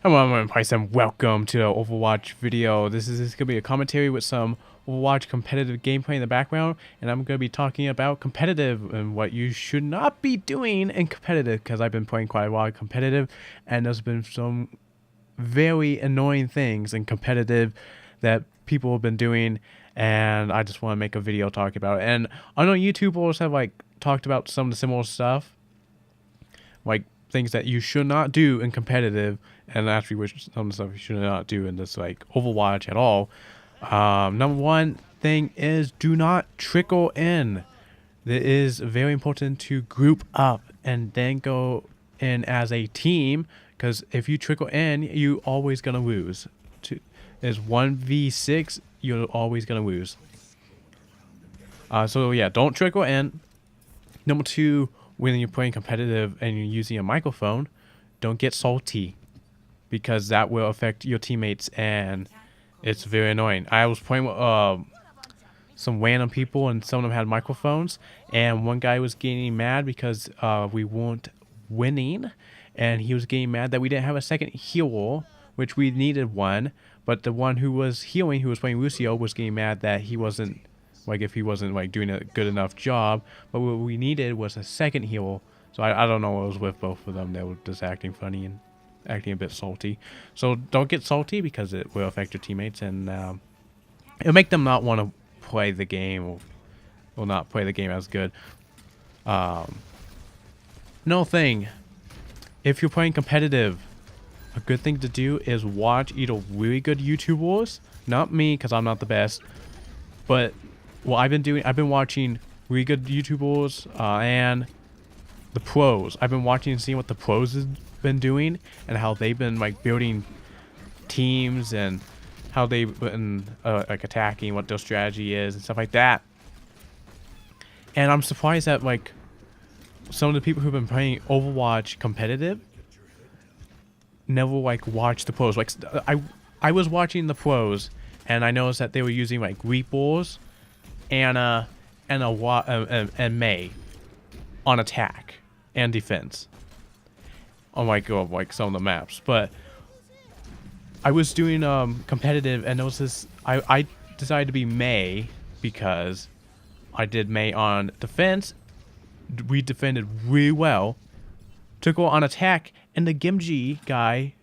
Hello, I'm Price and welcome to the Overwatch video. This is going to be a commentary with some Overwatch competitive gameplay in the background, and I'm going to be talking about competitive and what you should not be doing in competitive, because I've been playing quite a lot of competitive, and there's been some very annoying things in competitive that people have been doing, and I just want to make a video talking about it. And I know YouTubers have talked about some of the similar stuff, like things that you should not do in competitive, and actually which some stuff you should not do in this Overwatch at all. Number one thing is do not trickle in. It is very important to group up and then go in as a team, because if you trickle in, you always gonna lose. There's 1v6, you're always gonna lose. So yeah, don't trickle in. Number two, when you're playing competitive and you're using a microphone, don't get salty, because that will affect your teammates and it's very annoying. I was playing with some random people, and some of them had microphones, and one guy was getting mad because we weren't winning, and he was getting mad that we didn't have a second healer, which we needed one, but the one who was healing, who was playing Lucio, was getting mad that he wasn't if he wasn't doing a good enough job. But what we needed was a second healer. So I don't know what was with both of them. They were just acting funny and acting a bit salty. So don't get salty, because it will affect your teammates, and it'll make them not want to play the game, or not play the game as good. No thing. If you're playing competitive, a good thing to do is watch either really good YouTubers, not me because I'm not the best, but what I've been watching really good YouTubers and the pros. I've been watching and seeing what the pros have been doing, and how they've been building teams, and how they've been attacking, what their strategy is and stuff like that. And I'm surprised that some of the people who've been playing Overwatch competitive never watch the pros. I was watching the pros, and I noticed that they were using Reapers, Anna, and May on attack and defense on some of the maps. But I was doing competitive, and there was this. I decided to be May because I did May on defense. We defended really well. Took her on attack, and the Genji guy,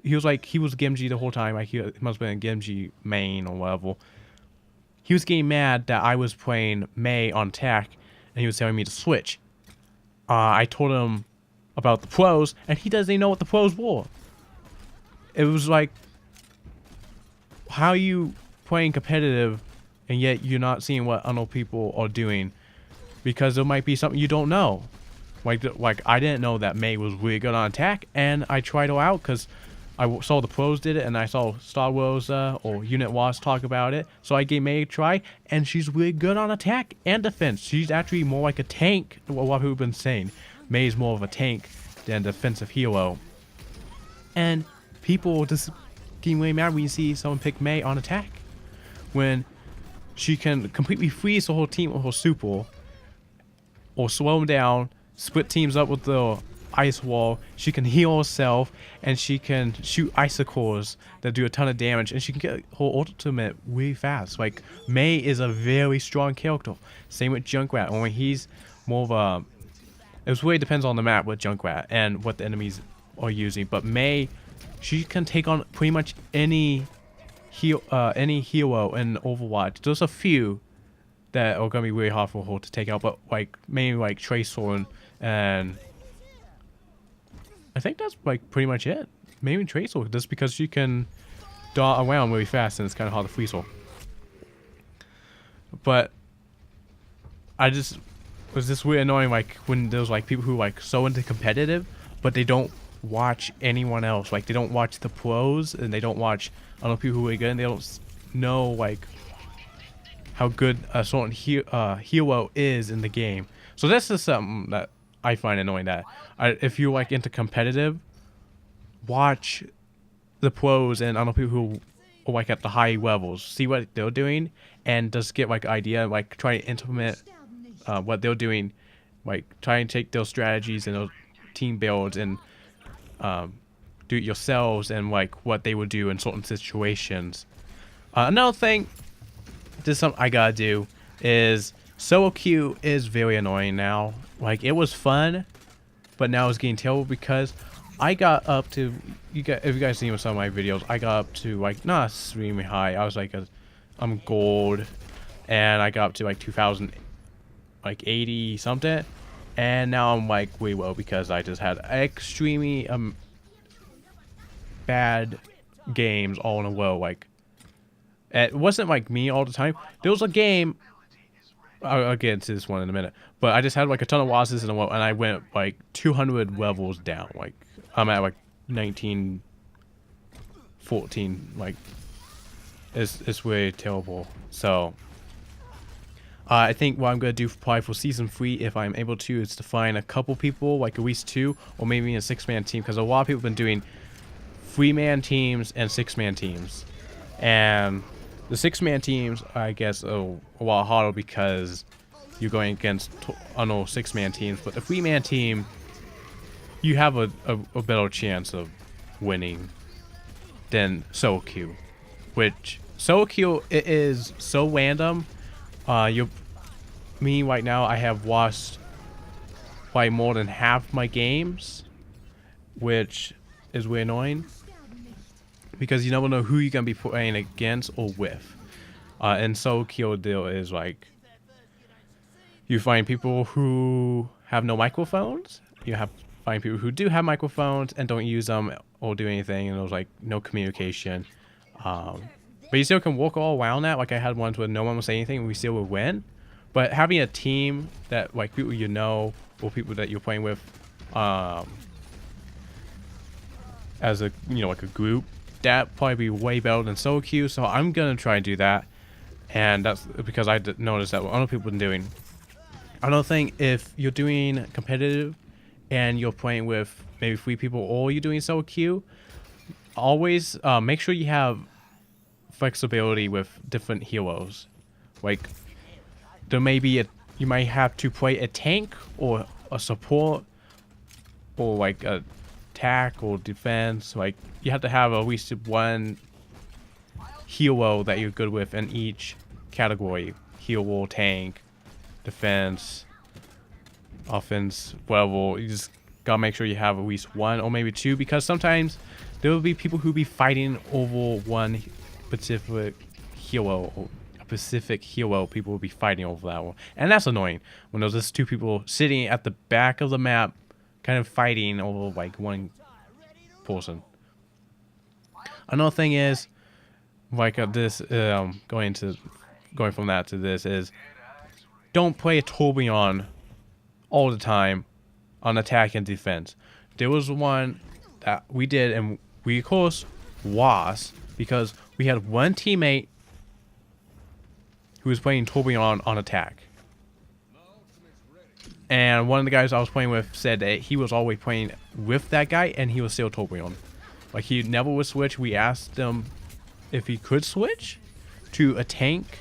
he was Genji the whole time. He must have been a Genji main or whatever. He was getting mad that I was playing May on attack, and he was telling me to switch. I told him about the pros, and he doesn't even know what the pros were. It was how are you playing competitive, and yet you're not seeing what other people are doing? Because there might be something you don't know. I didn't know that May was really good on attack, and I tried her out because I saw the pros did it, and I saw Star Wars or Unit Wars talk about it. So I gave May a try, and she's really good on attack and defense. She's actually more like a tank, what people have been saying. May's more of a tank than a defensive hero. And people just getting really mad when you see someone pick May on attack, when she can completely freeze the whole team with her super, or slow them down, split teams up with the ice wall. She can heal herself, and she can shoot icicles that do a ton of damage, and she can get her ultimate really fast. May is a very strong character. Same with Junkrat, only he's more of a... It really depends on the map with Junkrat and what the enemies are using. But May, she can take on pretty much any hero in Overwatch. There's a few that are gonna be really hard for her to take out, but mainly Tracer, and I think that's pretty much it. Maybe Tracer, just because she can dart around really fast, and it's kind of hard to freeze her. But I just was just really annoying when there's people who so into competitive, but they don't watch anyone else. They don't watch the pros, and they don't watch other people who are good, and they don't know how good a certain hero is in the game. So this is something that I find annoying, that if you're into competitive, watch the pros and other people who are at the high levels, see what they're doing, and just get idea, try to implement what they're doing, try and take those strategies and those team builds, and do it yourselves and like what they would do in certain situations. Another thing, this is something I gotta do, is solo queue is very annoying now. Like, it was fun, but now it's getting terrible because I got up to, if you guys seen some of my videos, I got up to like not extremely high. I was like I'm gold, and I got up to like 2000, like 80 something, and now I'm like way low because I just had extremely bad games all in a row. Like, it wasn't like me all the time. There was a game, I'll get into this one in a minute, but I just had like a ton of losses in a row, and I went like 200 levels down. Like, I'm at like 19, 14. Like, it's way terrible. So I think what I'm gonna do probably for season 3, if I'm able to, is to find a couple people, like at least 2, or maybe a 6-man team, because a lot of people have been doing 3-man teams and 6-man teams, and the 6-man teams, I guess, are a lot harder because you're going against 6-man teams. But the 3-man team, you have a better chance of winning than solo queue. Which solo queue, it is so random. Me right now, I have lost by more than half my games, which is way annoying, because you never know who you're gonna be playing against or with. And solo queue deal is like, you find people who have no microphones, find people who do have microphones and don't use them or do anything, and there's like no communication. But you still can walk all around that. Like, I had ones where no one would say anything and we still would win. But having a team that, like, people you know or people that you're playing with as a, like a group, that probably be way better than solo queue. So I'm gonna try and do that, and that's because I noticed that what other people have been doing. Another thing, if you're doing competitive and you're playing with maybe 3 people, or you're doing solo queue, always make sure you have flexibility with different heroes. Like, there may be you might have to play a tank or a support, or like a attack or defense. Like, you have to have at least one hero that you're good with in each category: hero, tank, defense, offense, whatever. You just gotta make sure you have at least 1 or maybe 2, because sometimes there will be people who be fighting over one specific hero, or a specific hero. People will be fighting over that one, and that's annoying when there's just 2 people sitting at the back of the map kind of fighting over like one person. Another thing is, like, this going from that to this is, don't play a Toby on all the time on attack and defense. There was one that we did, and we of course lost because we had one teammate who was playing Toby on attack, and one of the guys I was playing with said that he was always playing with that guy and he was still Toby on. Like, he never would switch. We asked him if he could switch to a tank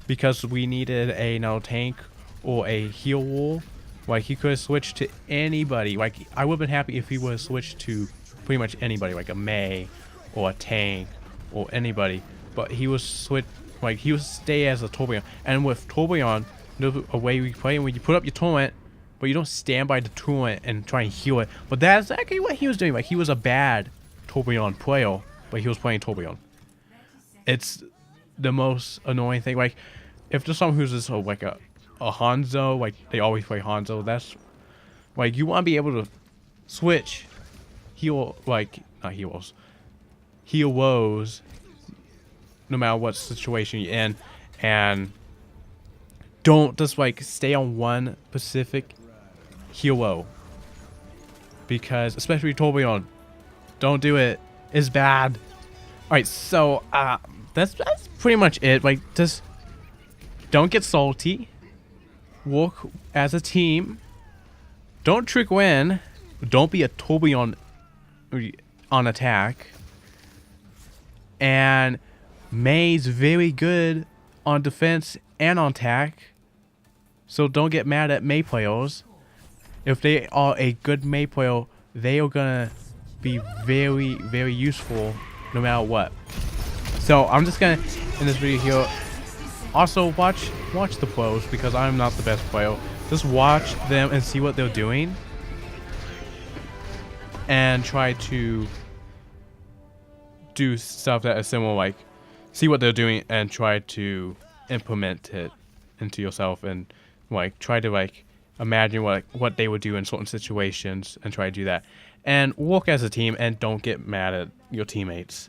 because we needed another tank or a heal wall. Like, he could have switched to anybody. Like, I would have been happy if he would have switched to pretty much anybody, like a Mei or a tank or anybody. But he was he would stay as a Torbjorn. And with Torbjorn, there's a way we play when you put up your torrent, but you don't stand by the torrent and try and heal it. But that's exactly what he was doing. Like, he was a bad Torbjorn player, but he was playing Torbjorn. It's the most annoying thing. Like, if there's someone who's just like a Hanzo, like they always play Hanzo, that's like, you want to be able to switch heal, like not heals, heroes, no matter what situation you're in, and don't just like stay on one specific hero, because especially Torbjorn, don't do it. It's bad. All right, so that's pretty much it. Like, just don't get salty. Work as a team. Don't trick win. Don't be a Torbjorn on attack. And Mei's very good on defense and on attack. So don't get mad at Mei players. If they are a good Mei player, they are gonna be very, very useful no matter what. So I'm just gonna end this video here. Also watch the pros, because I'm not the best player. Just watch them and see what they're doing, and try to do stuff that is similar, like see what they're doing and try to implement it into yourself, and like try to like imagine what they would do in certain situations and try to do that, and work as a team, and don't get mad at your teammates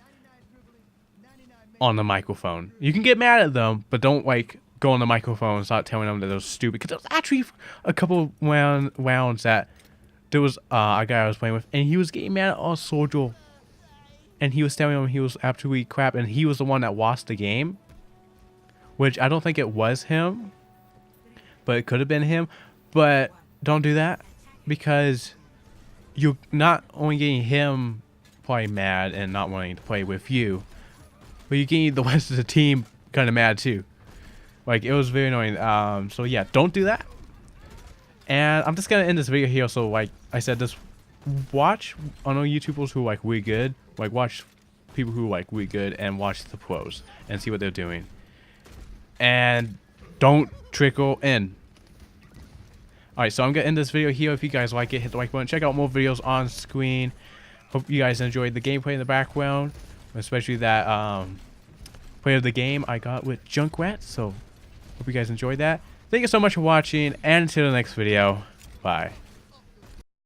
on the microphone. You can get mad at them, but don't like go on the microphone and start telling them that they're stupid, because there was actually a couple rounds that there was a guy I was playing with, and he was getting mad at our soldier, and he was telling him he was absolutely crap, and he was the one that lost the game, which I don't think it was him, but it could have been him. But don't do that, because you're not only getting him probably mad and not wanting to play with you, but you're getting the rest of the team kind of mad too. Like, it was very annoying. So yeah, don't do that. And I'm just gonna end this video here. So like I said, just watch on YouTubers who are like really good. Like, watch people who are like really good, and watch the pros and see what they're doing. And don't trickle in. Alright, so I'm gonna end this video here. If you guys like it, hit the like button. Check out more videos on screen. Hope you guys enjoyed the gameplay in the background, especially that play of the game I got with Junkrat. So hope you guys enjoyed that. Thank you so much for watching, and until the next video, bye.